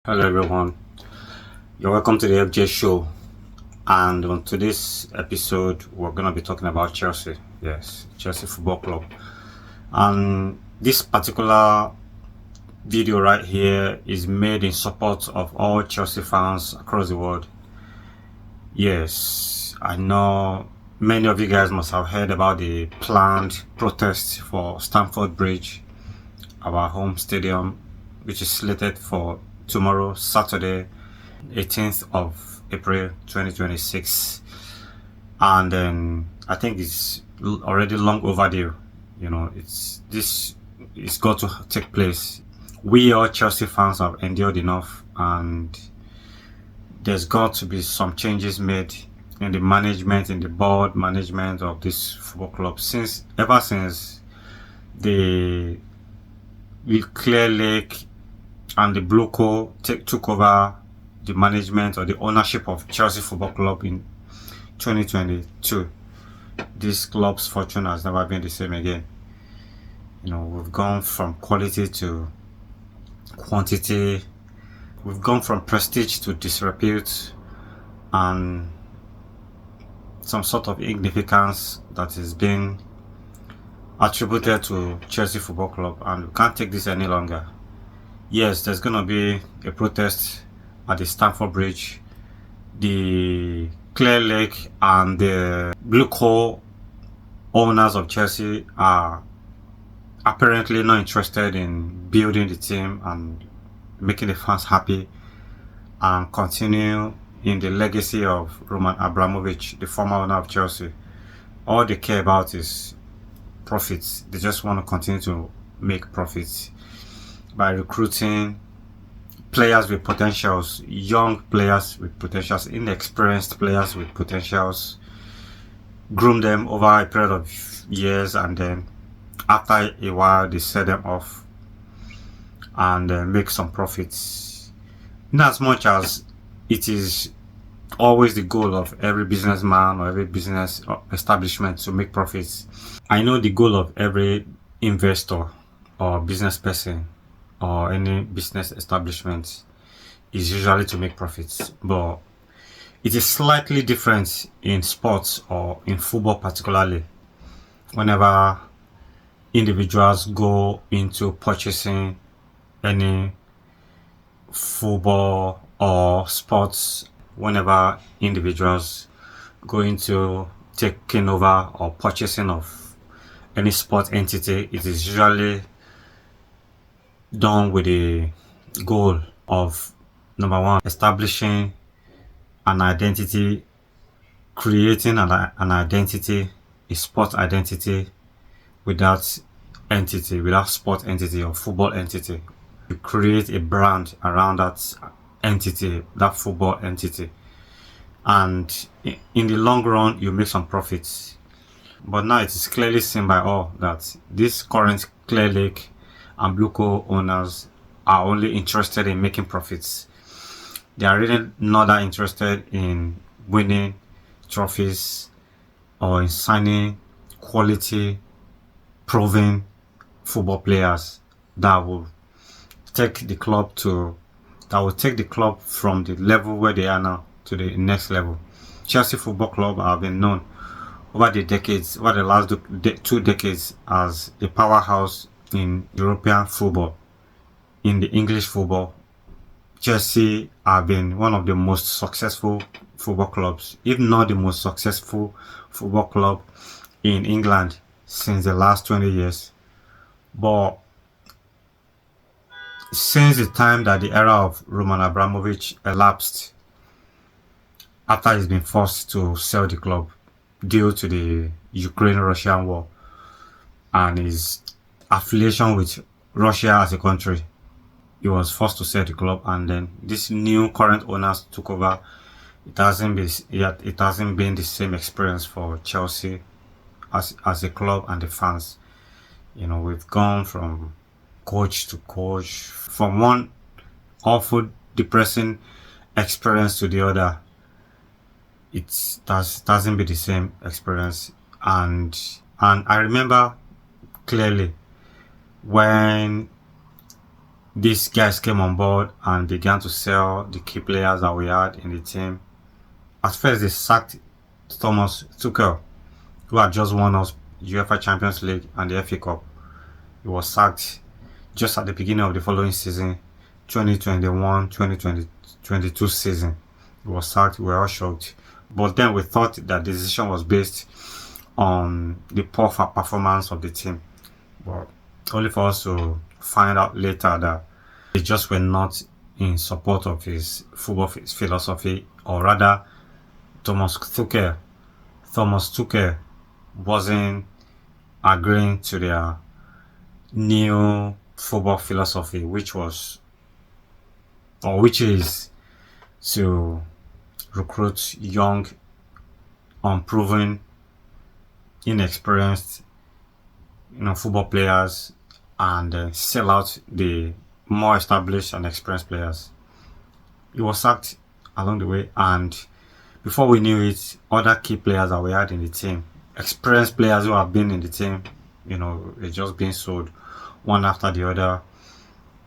Hello everyone, you're welcome to the FJ show, and on today's episode we're going to be talking about Chelsea. Yes, Chelsea Football Club. And this particular video right here is made in support of all Chelsea fans across the world. Yes, I know many of you guys must have heard about the planned protests for Stamford Bridge, our home stadium, which is slated for tomorrow, Saturday, 18th of April 2026. And then I think it's already long overdue. It's got to take place. We all Chelsea fans have endured enough, and there's got to be some changes made in the management, in the board management of this football club. Ever since the Clear Lake and the BlueCo took over the management or the ownership of Chelsea Football Club in 2022, this club's fortune has never been the same again. We've gone from quality to quantity. We've gone from prestige to disrepute and some sort of insignificance that is being attributed to Chelsea Football Club, and we can't take this any longer. Yes, there's going to be a protest at the Stamford Bridge. The Clear Lake and the BlueCo owners of Chelsea are apparently not interested in building the team and making the fans happy and continue in the legacy of Roman Abramovich, the former owner of Chelsea. All they care about is profits. They just want to continue to make profits by recruiting players with potentials, young players with potentials, inexperienced players with potentials, groom them over a period of years, and then after a while they sell them off and make some profits. In as much as it is always the goal of every businessman or every business establishment to make profits, I know the goal of every investor or business person or any business establishment is usually to make profits, but it is slightly different in sports or in football particularly. Whenever individuals go into purchasing any football or sports, whenever individuals go into taking over or purchasing of any sport entity, it is usually done with the goal of, number one, establishing an identity, creating an identity, a sport identity without sport entity or football entity. You create a brand around that entity, that football entity, and in the long run you make some profits. But now it is clearly seen by all that this current Clear Lake and BlueCo owners are only interested in making profits. They are really not that interested in winning trophies or in signing quality, proven football players that will take the club from the level where they are now to the next level. Chelsea Football Club have been known over the last 2 decades as a powerhouse in European football. In the English football, Chelsea have been one of the most successful football clubs, if not the most successful football club in England since the last 20 years. But since the time that the era of Roman Abramovich elapsed, after he's been forced to sell the club due to the Ukraine-Russian war and his affiliation with Russia as a country, he was forced to sell the club, and then this new current owners took over. It hasn't been the same experience for Chelsea as a club and the fans. We've gone from coach to coach, from one awful, depressing experience to the other. It doesn't be the same experience, and I remember clearly when these guys came on board and began to sell the key players that we had in the team. At first, they sacked Thomas Tuchel, who had just won us UEFA Champions League and the FA Cup. He was sacked just at the beginning of the following season, 2021-2022 season. He was sacked. We were all shocked. But then we thought that the decision was based on the poor performance of the team. But only for us to find out later that they just were not in support of his football philosophy, or rather, Thomas Tuchel wasn't agreeing to their new football philosophy, which is to recruit young, unproven, inexperienced, football players, and sell out the more established and experienced players. He was sacked along the way, and before we knew it, other key players that we had in the team, experienced players who have been in the team, they're just being sold one after the other.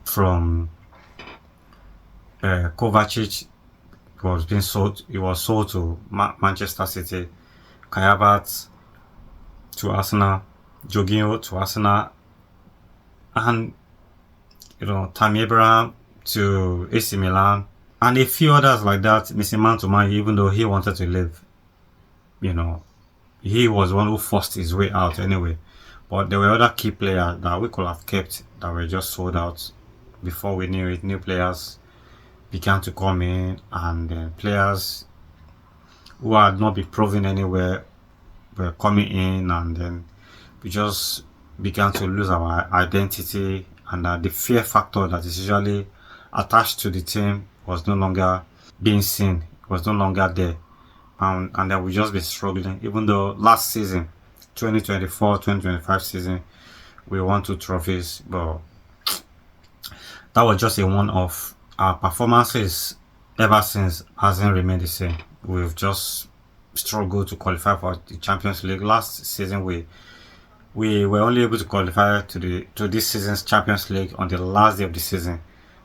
From Kovacic was being sold. He was sold to Manchester City, Kai Havertz to Arsenal, Jorginho to Arsenal, and Tammy Abraham to AC Milan, and a few others like that. Missing man to man, even though he wanted to leave, he was one who forced his way out anyway. But there were other key players that we could have kept that were just sold out. Before we knew it, new players began to come in, and players who had not been proven anywhere were coming in, and then we just began to lose our identity, and the fear factor that is usually attached to the team was no longer being seen, was no longer there, and then we just been struggling. Even though last season, 2024-2025 season, we won 2 trophies, but that was just a one-off. Our performances ever since hasn't remained the same. We've just struggled to qualify for the Champions League. Last season, we were only able to qualify to this season's Champions League on the last day of the season.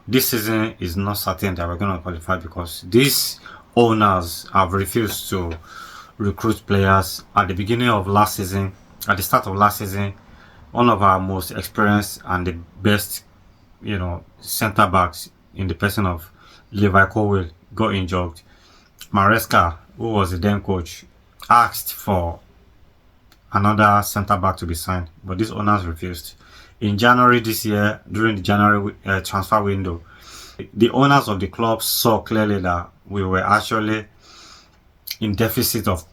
This season is not certain that we're going to qualify because these owners have refused to recruit players. At the beginning of last season, at the start of last season, one of our most experienced and the best, centre backs in the person of Levi Colwill got injured. Maresca, who was the then coach, asked for another centre back to be signed, but these owners refused. In January this year, during the January transfer window, the owners of the club saw clearly that we were actually in deficit of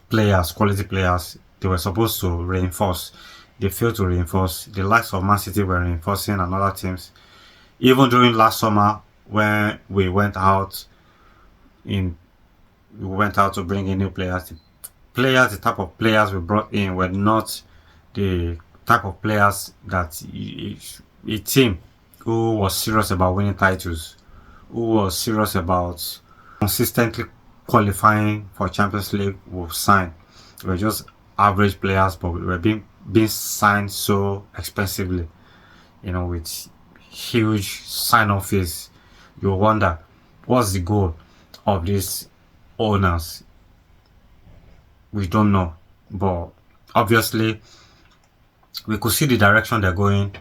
players, quality players. They were supposed to reinforce. They failed to reinforce. The likes of Man City were reinforcing, and other teams. Even during last summer, when we went out to bring in new players, the type of players we brought in were not the type of players that a team who was serious about winning titles, who was serious about consistently qualifying for Champions League would sign. We were just average players, but we were being signed so expensively, with huge sign-on fees. You wonder, what's the goal of these owners? We don't know, but obviously we could see the direction they're going.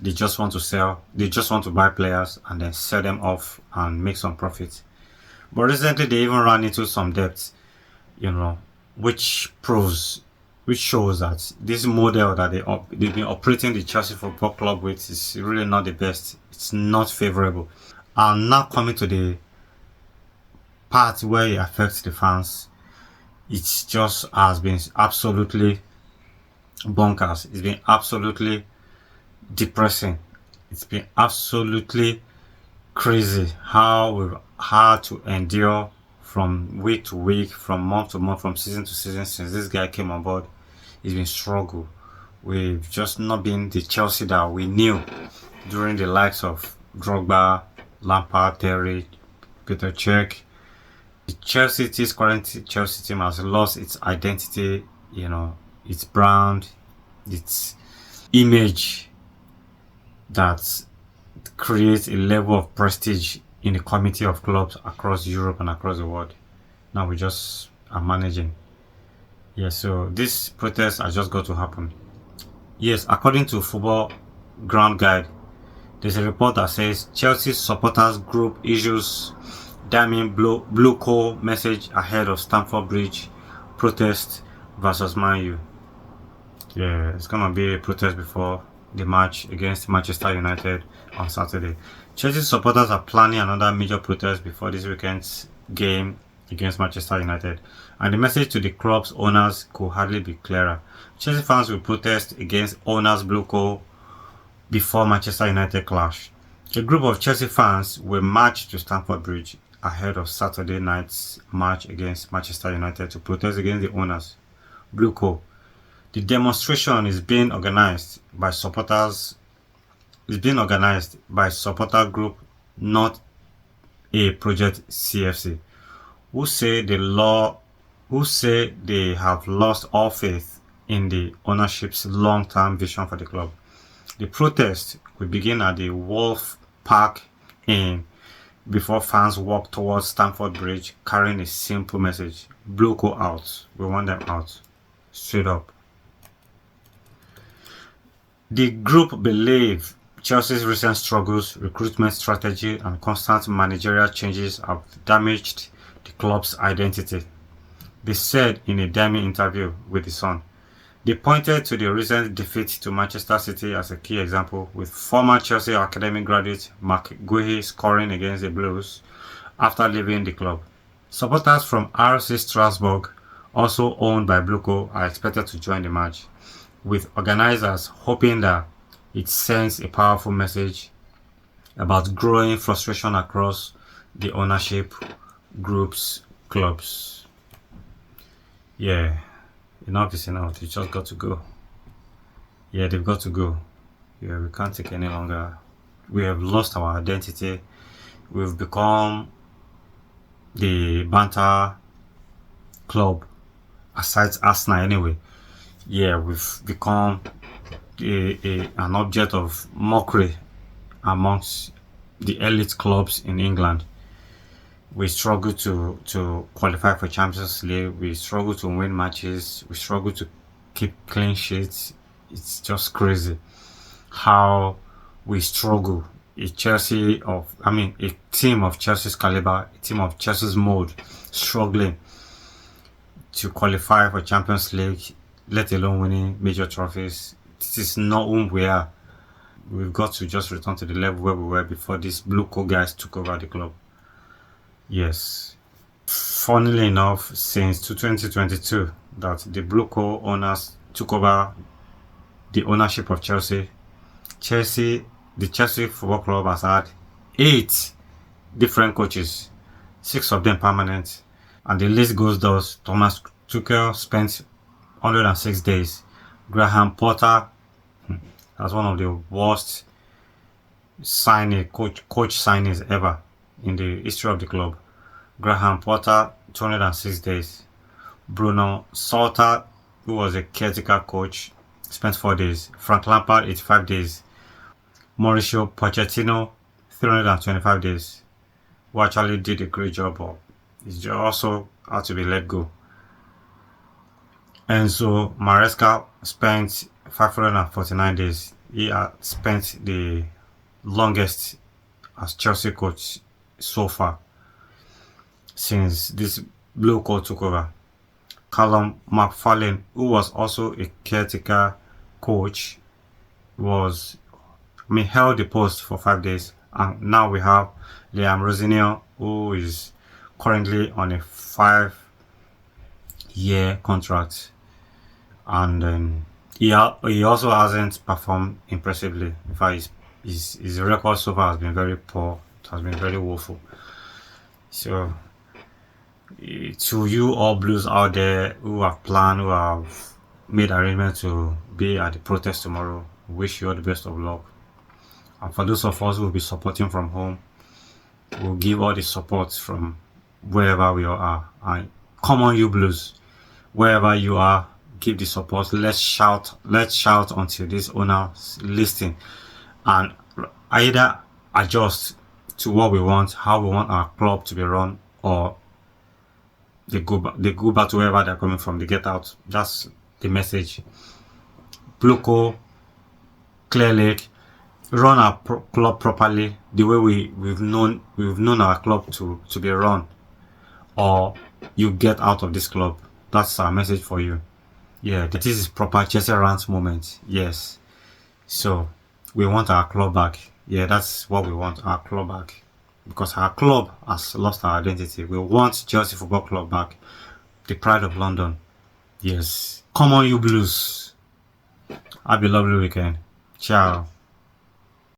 They just want to sell. They just want to buy players and then sell them off and make some profit. But recently they even ran into some debt, which shows that this model that they've been operating the Chelsea Football Club with is really not the best. It's not favorable. And now coming to the part where it affects the fans, it just has been absolutely bonkers. It's been absolutely depressing. It's been absolutely crazy how we've had to endure from week to week, from month to month, from season to season since this guy came on board. It's been struggle. We've just not been the Chelsea that we knew during the likes of Drogba, Lampard, Terry, Peter Cech. This current Chelsea team has lost its identity, its brand, its image that creates a level of prestige in the committee of clubs across Europe and across the world. Now we just are managing. Yes, so this protest has just got to happen. Yes, according to Football Ground Guide, there's a report that says Chelsea supporters group issues damning BlueCo message ahead of Stamford Bridge protest versus Man U. Yeah, it's gonna be a protest before the match against Manchester United on Saturday. Chelsea supporters are planning another major protest before this weekend's game against Manchester United, and the message to the club's owners could hardly be clearer. Chelsea fans will protest against owners BlueCo before Manchester United clash. A group of Chelsea fans will march to Stamford Bridge ahead of Saturday night's match against Manchester United to protest against the owners BlueCo. The demonstration is being organized by supporters. It's being organized by supporter group, not a project CFC, who say they have lost all faith in the ownership's long-term vision for the club. The protest will begin at the Wolf Park Inn before fans walk towards Stamford Bridge carrying a simple message: BlueCo out. We want them out. Straight up. The group believe Chelsea's recent struggles, recruitment strategy, and constant managerial changes have damaged the club's identity. They said in a damning interview with The Sun. They pointed to the recent defeat to Manchester City as a key example, with former Chelsea academy graduate Mark Guehi scoring against the Blues after leaving the club. Supporters from RC Strasbourg, also owned by BlueCo, are expected to join the march, with organizers hoping that it sends a powerful message about growing frustration across the ownership group's clubs. Yeah, enough is enough. They just got to go. Yeah, they've got to go. Yeah, we can't take any longer. We have lost our identity. We've become the banter club, aside Arsenal anyway. Yeah, we've become an object of mockery amongst the elite clubs in England. We struggle to qualify for Champions League. We struggle to win matches. We struggle to keep clean sheets. It's just crazy how we struggle. A team of Chelsea's caliber, a team of Chelsea's mold, struggling to qualify for Champions League, let alone winning major trophies. This is not whom we are. We've got to just return to the level where we were before these BlueCo guys took over the club. Yes. Funnily enough, since 2022 that the BlueCo owners took over the ownership of Chelsea, the Chelsea Football Club has had 8 different coaches, 6 of them permanent, and the list goes thus. Thomas Tuchel spent 106 days. Graham Potter, that's one of the worst coach signings ever in the history of the club. Graham Potter, 206 days. Bruno Salter, who was a caretaker coach, spent 4 days. Frank Lampard, 85 days. Mauricio Pochettino, 325 days, who actually did a great job, but he also had to be let go. Enzo Maresca spent 549 days. He had spent the longest as Chelsea coach so far since this BlueCo took over. Callum McFarlane, who was also a caretaker coach, held the post for 5 days. And now we have Liam Rosinio, who is currently on a 5-year contract. And he also hasn't performed impressively. In fact, his record so far has been very poor. It has been very woeful. So, to you all Blues out there who have planned, who have made arrangements to be at the protest tomorrow, wish you all the best of luck. And for those of us who will be supporting from home, we'll give all the support from wherever we are. And come on, you Blues, wherever you are, give the support. Let's shout until this owner listen, and either adjust to what we want, how we want our club to be run, or they go back to wherever they're coming from, they get out. That's the message. BlueCo, Clear Lake, run our club properly the way we've known our club to be run, or you get out of this club. That's our message for you. Yeah, this is proper Chelsea rant moment. Yes, so we want our club back. Yeah, that's what we want, our club back, because our club has lost our identity. We want Chelsea Football Club back, the pride of London. Yes, come on you Blues, have a lovely weekend. Ciao.